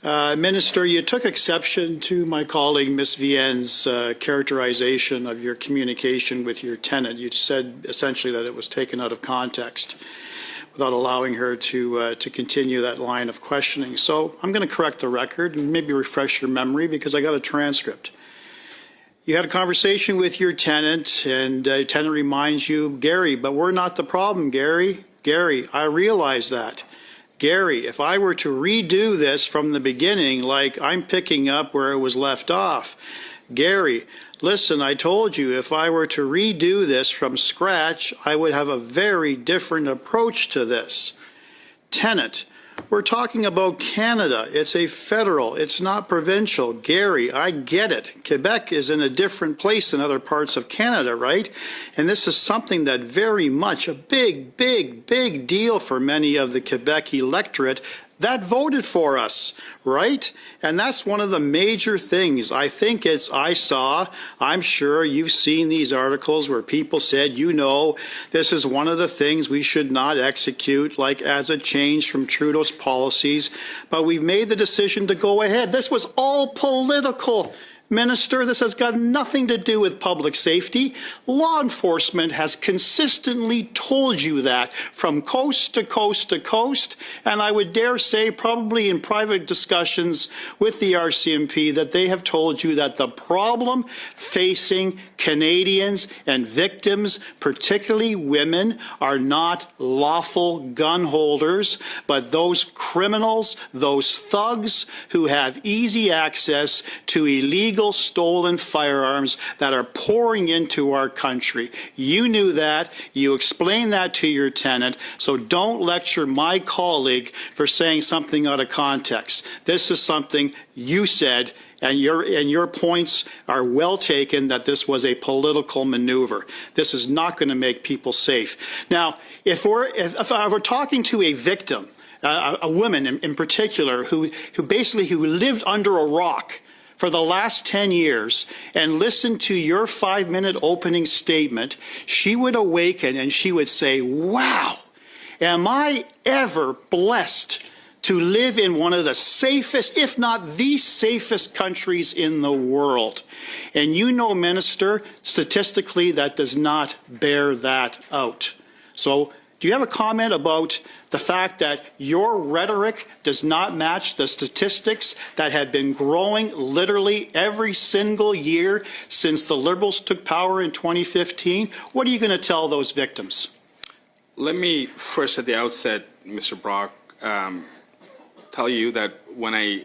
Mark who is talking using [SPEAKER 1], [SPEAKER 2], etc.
[SPEAKER 1] Minister, you took exception to my colleague Ms. Vienne's characterization of your communication with your tenant. You said essentially that it was taken out of context without allowing her to continue that line of questioning. So I'm going to correct the record and maybe refresh your memory because I got a transcript. You had a conversation with your tenant, and tenant reminds you, Gary, but we're not the problem, Gary. Gary, I realize that. Gary, if I were to redo this from the beginning, like I'm picking up where it was left off, Gary, listen, I told you if I were to redo this from scratch, I would have a very different approach to this. Tenant, we're talking about Canada. It's a federal, it's not provincial. Gary, I get it. Quebec is in a different place than other parts of Canada, right? And this is something that very much a big, big, big deal for many of the Quebec electorate that voted for us, right? And that's one of the major things. I think I'm sure you've seen these articles where people said, you know, this is one of the things we should not execute, like as a change from Trudeau's policies, but we've made the decision to go ahead. This was all political. Minister, this has got nothing to do with public safety. Law enforcement has consistently told you that from coast to coast to coast, and I would dare say probably in private discussions with the RCMP that they have told you that the problem facing Canadians and victims, particularly women, are not lawful gun holders, but those criminals, those thugs who have easy access to illegal stolen firearms that are pouring into our country. You knew that. You explained that to your tenant. So don't lecture my colleague for saying something out of context. This is something you said, and your points are well taken that this was a political maneuver. This is not going to make people safe. Now, if we're talking to a victim, a woman in particular who lived under a rock for the last 10 years and listened to your 5-minute opening statement, she would awaken and she would say, wow, am I ever blessed to live in one of the safest, if not the safest countries in the world. And you know, Minister, statistically that does not bear that out. So do you have a comment about the fact that your rhetoric does not match the statistics that have been growing literally every single year since the Liberals took power in 2015? What are you going to tell those victims?
[SPEAKER 2] Let me first at the outset, Mr. Brock, tell you that when I